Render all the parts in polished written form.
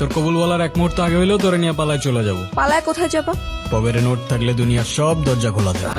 তোর কবুল বলার এক মুহূর্ত আগে হইলেও তোরে নিয়ে পালায় চলে যাবো। পালায় কোথায় যাবা? পবের নোট থাকলে দুনিয়ার সব দরজা খোলা যায়।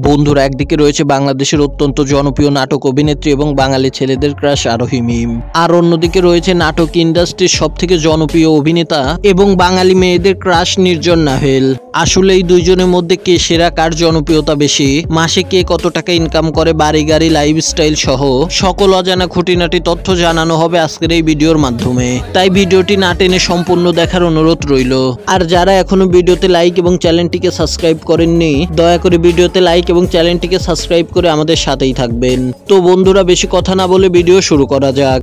বন্ধুরা, একদিকে রয়েছে বাংলাদেশের অত্যন্ত জনপ্রিয় নাটক অভিনেত্রী এবং বাঙালি ছেলেদের ক্রাশ আরোহী মিম, আর অন্যদিকে রয়েছে নাটক ইন্ডাস্ট্রির সবথেকে জনপ্রিয় অভিনেতা এবং বাঙালি মেয়েদের ক্রাশ নির্জন নাহেল। আসলে এই দুইজনের মধ্যে কে সেরা, কার জনপ্রিয়তা বেশি, মাসে কে কত টাকা ইনকাম করে, বাড়ি গাড়ি লাইফস্টাইল সহ সকল অজানা খুঁটিনাটি তথ্য জানানো হবে আজকের এই ভিডিওর মাধ্যমে। তাই ভিডিওটি না টেনে সম্পূর্ণ দেখার অনুরোধ রইল। আর যারা এখনো ভিডিওতে লাইক এবং চ্যানেলটিকে সাবস্ক্রাইব করেননি, দয়া করে ভিডিওতে লাইক এবং চ্যানেলটিকে সাবস্ক্রাইব করে আমাদের সাথেই থাকবেন। তো বন্ধুরা, বেশি কথা না বলে ভিডিও শুরু করা যাক।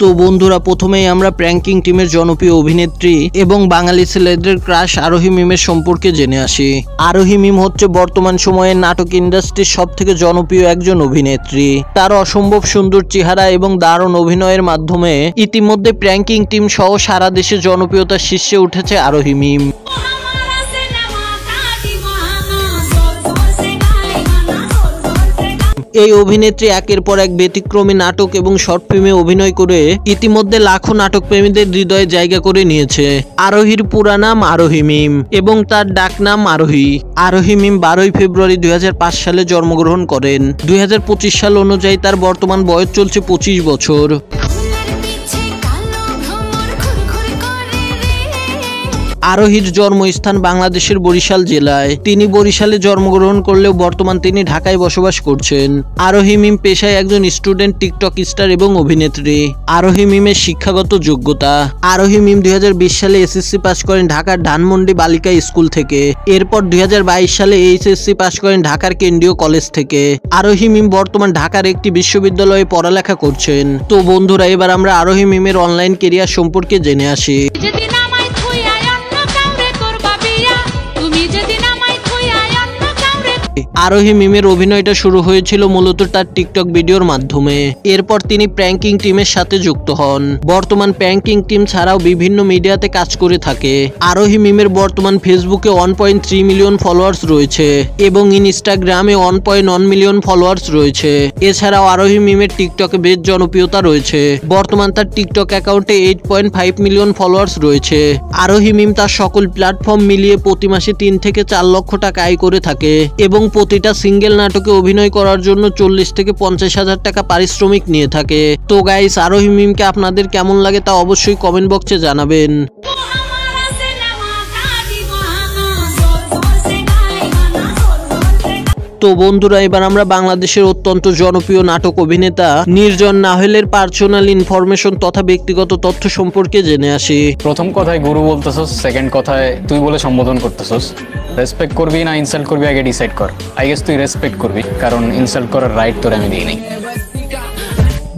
তো বন্ধুরা, প্রথমেই আমরা প্র্যাঙ্কিং টিমের জনপ্রিয় অভিনেত্রী এবং বাঙালি ছেলেদের ক্রাশ আরোহী মিমের সম্পর্কে জেনে আসি। আরোহী মিম হচ্ছে বর্তমান সময়ে নাটক ইন্ডাস্ট্রির সব থেকে জনপ্রিয় একজন অভিনেত্রী। তার অসম্ভব সুন্দর চেহারা এবং দারুণ অভিনয়ের মাধ্যমে ইতিমধ্যে প্র্যাঙ্কিং টিম সহ সারা দেশে জনপ্রিয়তার শীর্ষে উঠেছে আরোহী মিম। এই অভিনেত্রী একের পর এক ব্যতিক্রমী নাটক এবং শর্ট ফিল্মে অভিনয় করে ইতিমধ্যে লাখো নাটক প্রেমীদের হৃদয়ে জায়গা করে নিয়েছে। আরোহীর পুরা নাম আরোহী মিম এবং তার ডাক নাম আরোহী। আরোহী মিম 12 ফেব্রুয়ারি 2005 সালে জন্মগ্রহণ করেন। 2025 সাল অনুযায়ী তার বর্তমান বয়স চলছে 25 বছর। আরোহীর জন্মস্থান বাংলাদেশের বরিশাল জেলায়। তিনি বরিশালে জন্মগ্রহণ করলেও বর্তমান তিনি ঢাকায় বসবাস করছেন। আরোহী মিম পেশায় একজন স্টুডেন্ট টিকটক স্টার এবং অভিনেত্রী। আরোহী মিমের শিক্ষাগত যোগ্যতা: আরোহী মিম 2020 সালে এসএসসি পাস করেন ঢাকার ধানমন্ডি বালিকা স্কুল থেকে। এরপর 2022 সালে এইচএসসি পাস করেন ঢাকার কেন্দ্রীয় কলেজ থেকে। আরোহী মিম বর্তমান ঢাকার একটি বিশ্ববিদ্যালয়ে পড়ালেখা করছেন। তো বন্ধুরা, এবার আমরা আরোহী মিমের অনলাইন কেরিয়ার সম্পর্কে জেনে আসি। আরোহী মিমের অভিনয়টা শুরু হয়েছিল মূলত তার টিকটক ভিডিওর মাধ্যমে। এরপর তিনি প্র্যাঙ্কিং টিমের সাথে যুক্ত হন। বর্তমান প্র্যাঙ্কিং টিম ছাড়াও বিভিন্ন মিডিয়াতে কাজ করে থাকে। আরোহী মিমের বর্তমান ফেসবুকে 1.3 মিলিয়ন ফলোয়ার্স রয়েছে এবং ইনস্টাগ্রামে 1.1 মিলিয়ন ফলোয়ার্স রয়েছে। এছাড়াও আরোহী মিমের টিকটকে বেশ জনপ্রিয়তা রয়েছে। বর্তমান তার টিকটক অ্যাকাউন্টে 8.5 মিলিয়ন ফলোয়ার্স রয়েছে। আরোহী মিম তার সকল প্ল্যাটফর্ম মিলিয়ে প্রতি মাসে 3 থেকে 4 লক্ষ টাকা আয় করে থাকে এবং প্রতিটা সিঙ্গেল নাটকে অভিনয় করার জন্য 40 থেকে 50 হাজার টাকা পারিশ্রমিক নিয়ে থাকে। তো গাইস, আরোহী মিমকে আপনাদের কেমন লাগে তা অবশ্যই কমেন্ট বক্সে জানাবেন। তো বন্ধুরা, এবার আমরা বাংলাদেশের অত্যন্ত জনপ্রিয় নাটক অভিনেতা নির্জন নাহেলের পার্সোনাল ইনফরমেশন তথা ব্যক্তিগত তথ্য সম্পর্কে জেনে আসি। প্রথম কথায় গুরু বলতেছস, সেকেন্ড কথায় তুই বলে সম্বোধন করতেছস। রেসপেক্ট করবি না ইনসাল্ট করবি আগে ডিসাইড কর। আই গেস তুই রেসপেক্ট করবি, কারণ ইনসাল্ট করার রাইট তোর আমি দিই নাই।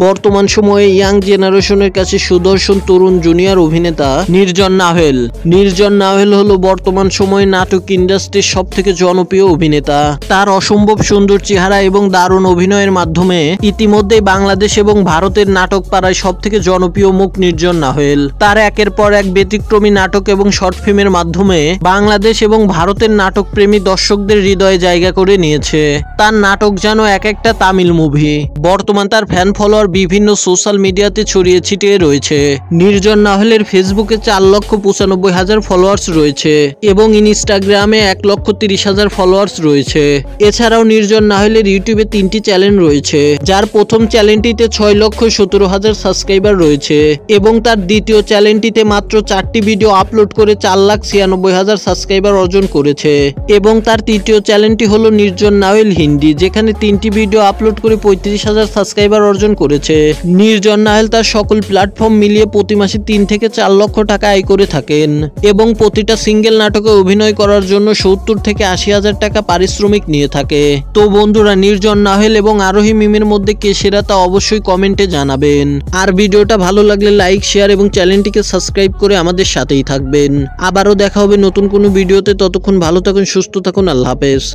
বর্তমান সময়ে ইয়াং জেনারেশনের কাছে সুদর্শন তরুণ জুনিয়র অভিনেতা নির্জন নাহেল। নির্জন নাহেল হলো বর্তমান সময়ে নাটক ইন্ডাস্ট্রির সব থেকে জনপ্রিয় অভিনেতা। তার অসম্ভব সুন্দর চেহারা এবং দারুণ অভিনয়ের মাধ্যমে ইতিমধ্যে বাংলাদেশ এবং ভারতের নাটক পাড়ায় সব থেকে জনপ্রিয় মুখ নির্জন নাহেল। তার একের পর এক ব্যতিক্রমী নাটক এবং শর্ট ফিল্মের মাধ্যমে বাংলাদেশ এবং ভারতের নাটক প্রেমী দর্শকদের হৃদয়ে জায়গা করে নিয়েছে। তার নাটক যেন এক একটা তামিল মুভি। বর্তমান তার ফ্যান ফলোয়ার বিভিন্ন সোশ্যাল মিডিয়াতে ছড়িয়ে ছিটিয়ে রয়েছে। নির্জন নাহেলের ফেসবুকে 4,95,000 ফলোয়ার্স রয়েছে এবং ইনস্টাগ্রামে 1,30,000 ফলোয়ার্স রয়েছে। এছাড়াও নির্জন নাহেলের ইউটিউবে 3টি চ্যানেল রয়েছে, যার প্রথম চ্যানেলটিতে 6,17,000 সাবস্ক্রাইবার রয়েছে এবং তার দ্বিতীয় চ্যানেলটিতে মাত্র 4টি ভিডিও আপলোড করে 4,96,000 সাবস্ক্রাইবার অর্জন করেছে এবং তার তৃতীয় চ্যানেলটি হলো নির্জন নাহেল হিন্দি, যেখানে 3টি ভিডিও আপলোড করে 35,000 সাবস্ক্রাইবার অর্জন করেছে। নির্জন নাহেল তার সকল প্ল্যাটফর্ম মিলিয়ে প্রতি মাসে 3 থেকে 4 লক্ষ টাকা আয় করে থাকেন এবং প্রতিটা সিঙ্গেল নাটকে অভিনয় করার জন্য 70 থেকে 80,000 টাকা পারিশ্রমিক নিয়ে থাকে। তো বন্ধুরা, নির্জন নাহেল এবং আরোহী মিমের মধ্যে কে সেরা তা অবশ্যই কমেন্টে জানাবেন। আর ভিডিওটা ভালো লাগলে লাইক, শেয়ার এবং চ্যানেলটিকে সাবস্ক্রাইব করে আমাদের সাথেই থাকবেন। আবারও দেখা হবে নতুন কোনো ভিডিওতে। ততক্ষণ ভালো থাকুন, সুস্থ থাকুন, আল্লাহ হাফেজ।